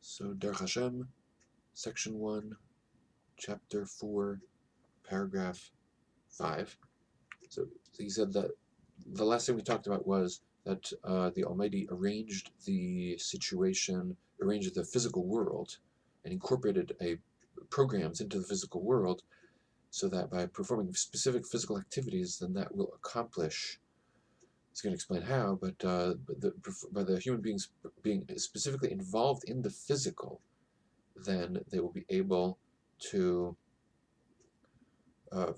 So Derech Hashem, Section 1, Chapter 4, Paragraph 5. So he said that the last thing we talked about was that the Almighty arranged the situation, arranged the physical world, and incorporated programs into the physical world so that by performing specific physical activities, then that will accomplish. It's going to explain how, but by the human beings being specifically involved in the physical, then they will be able to,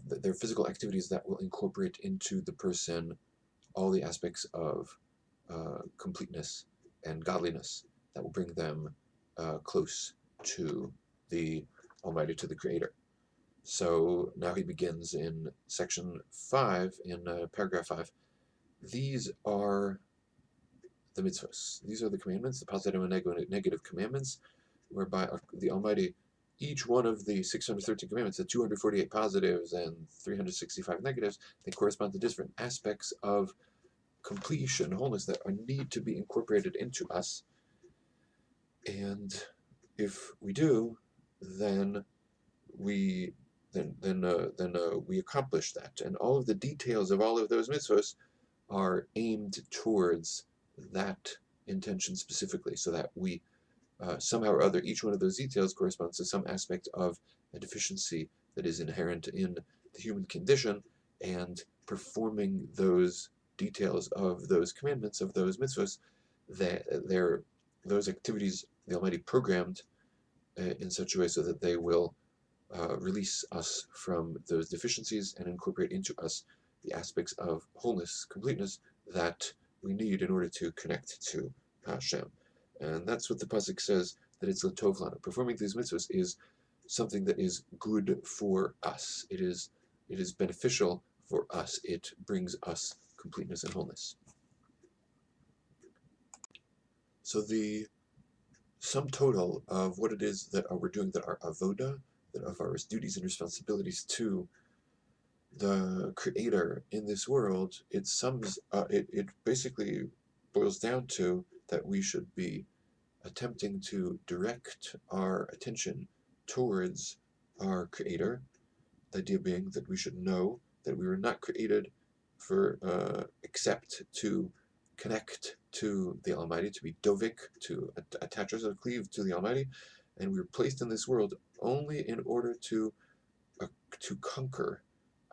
their physical activities that will incorporate into the person all the aspects of completeness and godliness that will bring them close to the Almighty, to the Creator. So now he begins in section 5, in paragraph 5. These are the mitzvahs. These are the commandments, the positive and negative commandments, whereby the Almighty, each one of the 613 commandments, the 248 positives and 365 negatives, they correspond to different aspects of completion, wholeness that need to be incorporated into us. And if we do, then we accomplish that. And all of the details of all of those mitzvahs are aimed towards that intention specifically, so that we somehow or other, each one of those details corresponds to some aspect of a deficiency that is inherent in the human condition, and performing those details of those commandments, of those mitzvahs, those activities the Almighty programmed in such a way so that they will release us from those deficiencies and incorporate into us the aspects of wholeness, completeness that we need in order to connect to Hashem. And that's what the pasuk says, that it's l'tov lanu. Performing these mitzvahs is something that is good for us. It is beneficial for us. It brings us completeness and wholeness. So the sum total of what it is that we're doing, that our avoda, that of our duties and responsibilities to the Creator in this world, it basically boils down to that we should be attempting to direct our attention towards our Creator. The idea being that we should know that we were not created for except to connect to the Almighty, to be dovik, to attach ourselves, cleave to the Almighty, and we were placed in this world only in order to conquer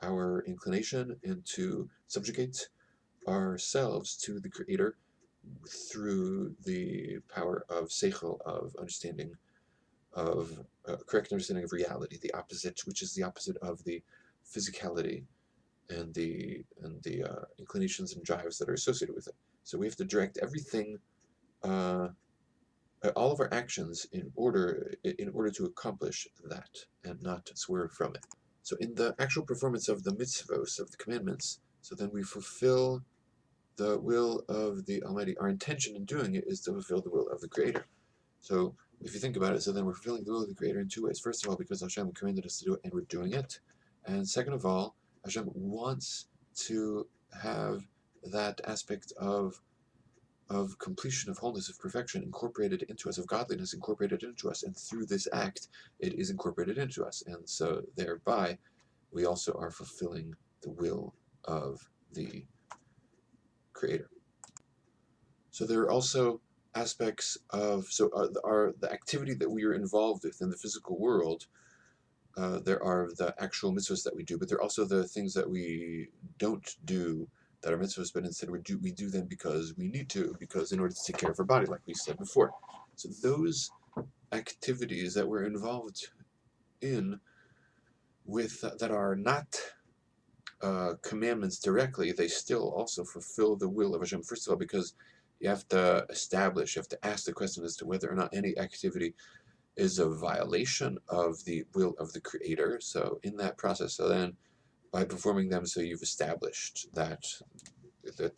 our inclination and to subjugate ourselves to the Creator through the power of seichel, of understanding, of correct understanding of reality, the opposite, which is the opposite of the physicality and the inclinations and drives that are associated with it. So we have to direct everything, all of our actions, in order to accomplish that and not swerve from it. So in the actual performance of the mitzvos, of the commandments, so then we fulfill the will of the Almighty. Our intention in doing it is to fulfill the will of the Creator. So if you think about it, so then we're fulfilling the will of the Creator in two ways. First of all, because Hashem commanded us to do it and we're doing it. And second of all, Hashem wants to have that aspect of completion, of wholeness, of perfection incorporated into us, of godliness incorporated into us. And through this act, it is incorporated into us. And so thereby, we also are fulfilling the will of the Creator. So there are also aspects of, the activity that we are involved with in the physical world. There are the actual mitzvahs that we do, but there are also the things that we don't do that are mitzvahs, but instead we do them because we need to, because in order to take care of our body, like we said before. So those activities that we're involved in with that are not commandments directly, they still also fulfill the will of Hashem. First of all, because you have to ask the question as to whether or not any activity is a violation of the will of the Creator. So in that process, so then by performing them, so you've established that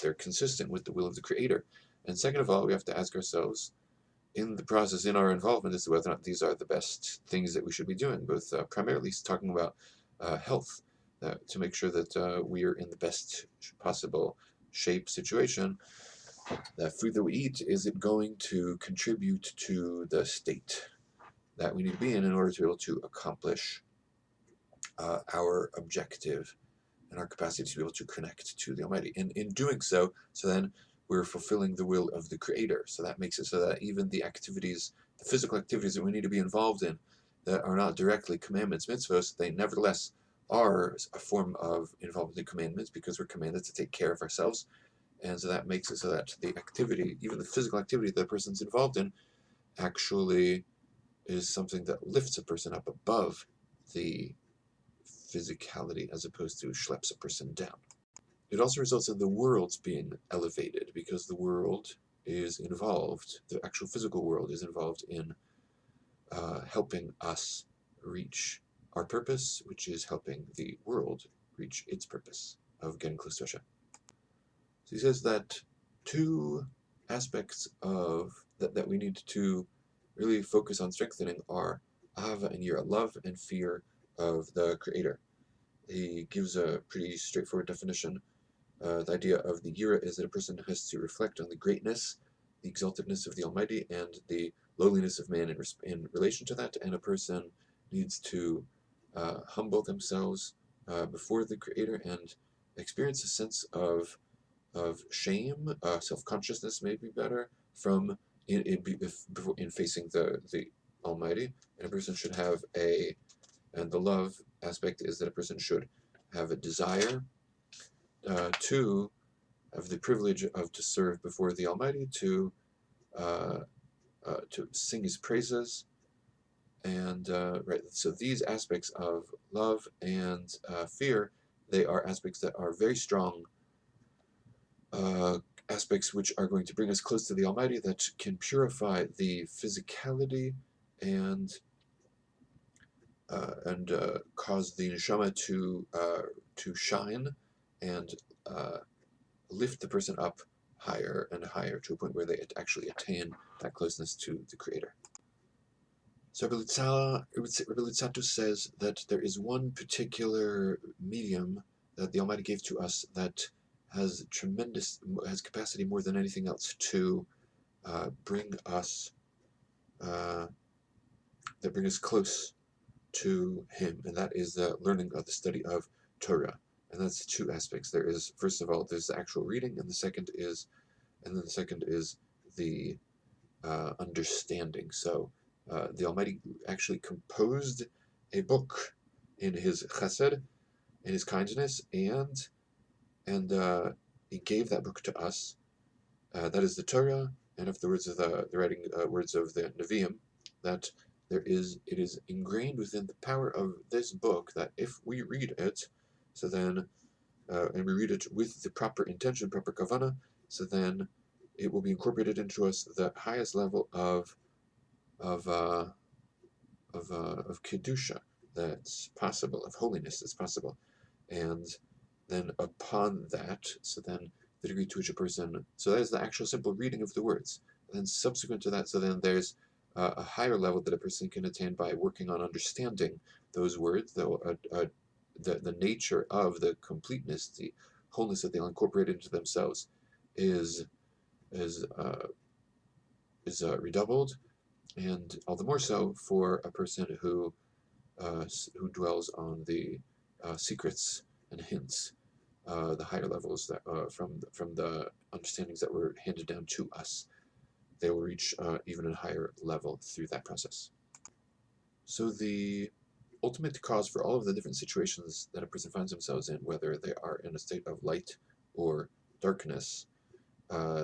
they're consistent with the will of the Creator. And second of all, we have to ask ourselves in the process, in our involvement, as to whether or not these are the best things that we should be doing, both primarily talking about health, to make sure that we are in the best possible shape, situation, That food that we eat, is it going to contribute to the state that we need to be in order to be able to accomplish our objective and our capacity to be able to connect to the Almighty. And in doing so, then we're fulfilling the will of the Creator. So that makes it so that even the activities, the physical activities that we need to be involved in, that are not directly commandments, mitzvahs, they nevertheless are a form of involvement in commandments, because we're commanded to take care of ourselves. And so that makes it so that the activity, even the physical activity that a person's involved in, actually is something that lifts a person up above the physicality, as opposed to schleps a person down. It also results in the worlds being elevated, because the world is involved, the actual physical world is involved in helping us reach our purpose, which is helping the world reach its purpose of getting close to Hashem. So he says that two aspects of that we need to really focus on strengthening are ahava and yira, love and fear of the Creator. He gives a pretty straightforward definition. The idea of the yira is that a person has to reflect on the greatness, the exaltedness of the Almighty, and the lowliness of man in relation to that, and a person needs to humble themselves before the Creator and experience a sense of shame, self-consciousness may be better, from in facing the Almighty. And a person should have and the love aspect is that a person should have a desire to have the privilege of to serve before the Almighty, to sing His praises, and right. So these aspects of love and fear, they are aspects that are very strong. Aspects which are going to bring us close to the Almighty, that can purify the physicality and cause the neshama to shine and lift the person up higher and higher, to a point where they actually attain that closeness to the Creator. So Rabbi Litzato says that there is one particular medium that the Almighty gave to us that has capacity more than anything else to bring us close to Him, and that is the learning of the study of Torah. And that's two aspects. There is, first of all, there's the actual reading, and the second is the understanding. So the Almighty actually composed a book in His chesed, in His kindness, and He gave that book to us. That is the Torah, and of the words of the writing words of the Nevi'im, that it is ingrained within the power of this book, that if we read it, so then and we read it with the proper intention, proper kavanah, so then it will be incorporated into us the highest level of kedusha that's possible, of holiness that's possible, and then upon that, so then the degree to which a person, so that is the actual simple reading of the words. And then subsequent to that, so then there's a higher level that a person can attain by working on understanding those words, the nature of the completeness, the wholeness that they'll incorporate into themselves is redoubled, and all the more so for a person who dwells on the secrets and hints, the higher levels that from the understandings that were handed down to us. They will reach even a higher level through that process. So the ultimate cause for all of the different situations that a person finds themselves in, whether they are in a state of light or darkness,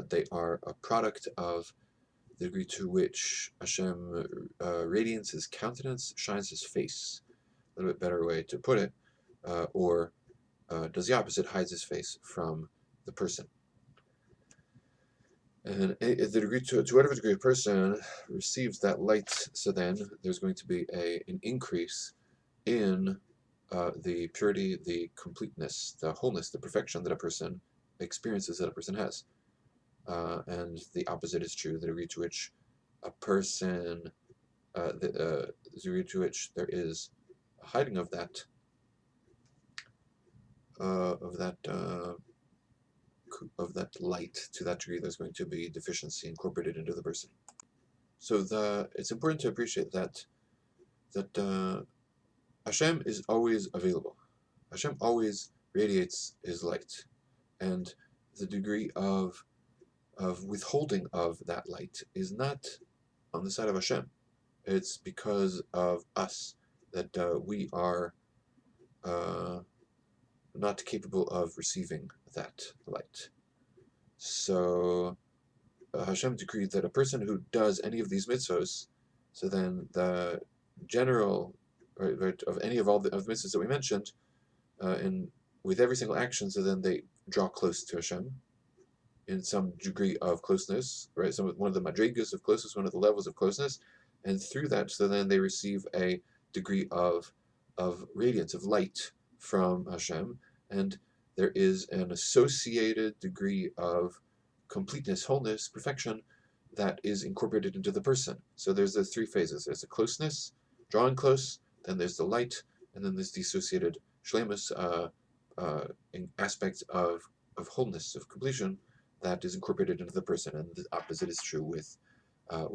they are a product of the degree to which Hashem radiates His countenance, shines His face. A little bit better way to put it, or does the opposite, hides His face from the person. And the degree to whatever degree a person receives that light, so then there's going to be an increase in the purity, the completeness, the wholeness, the perfection that a person experiences, that a person has. And the opposite is true. The degree to which a person, the degree to which there is a hiding of that that light. To that degree, there's going to be deficiency incorporated into the person. So it's important to appreciate that Hashem is always available. Hashem always radiates his light, and the degree of withholding of that light is not on the side of Hashem. It's because of us that we are not capable of receiving that light. So Hashem decreed that a person who does any of these mitzvahs, so then the general right, of any of all the mitzvahs that we mentioned, with every single action, so then they draw close to Hashem in some degree of closeness, right? One of the madrigas of closeness, one of the levels of closeness, and through that, so then they receive a degree of radiance, of light from Hashem, and there is an associated degree of completeness, wholeness, perfection that is incorporated into the person. So there's the three phases. There's the closeness, drawing close, then there's the light, and then there's the associated shlemus, aspect of wholeness, of completion, that is incorporated into the person. And the opposite is true with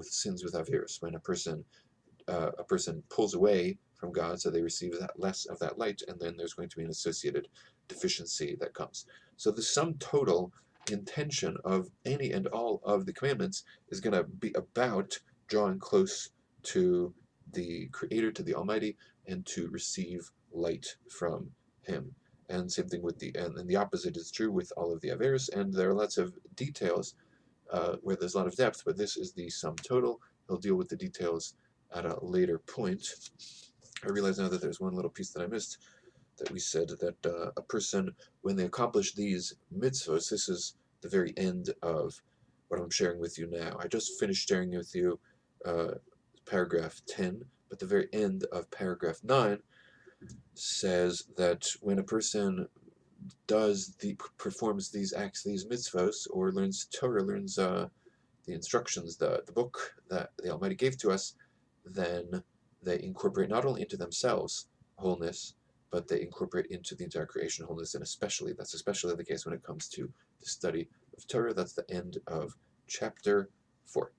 sins, with avirus. When a person pulls away from God, so they receive that less of that light, and then there's going to be an associated deficiency that comes. So the sum total intention of any and all of the commandments is going to be about drawing close to the Creator, to the Almighty, and to receive light from Him. And same thing with and the opposite is true with all of the Averis, and there are lots of details where there's a lot of depth, but this is the sum total. He'll deal with the details at a later point. I realize now that there's one little piece that I missed, that we said that a person, when they accomplish these mitzvahs, this is the very end of what I'm sharing with you now. I just finished sharing with you paragraph 10, but the very end of paragraph 9 says that when a person performs these acts, these mitzvahs, or learns Torah, learns the instructions, the book that the Almighty gave to us, then they incorporate not only into themselves wholeness, but they incorporate into the entire creation wholeness, and that's especially the case when it comes to the study of Torah. That's the end of chapter 4.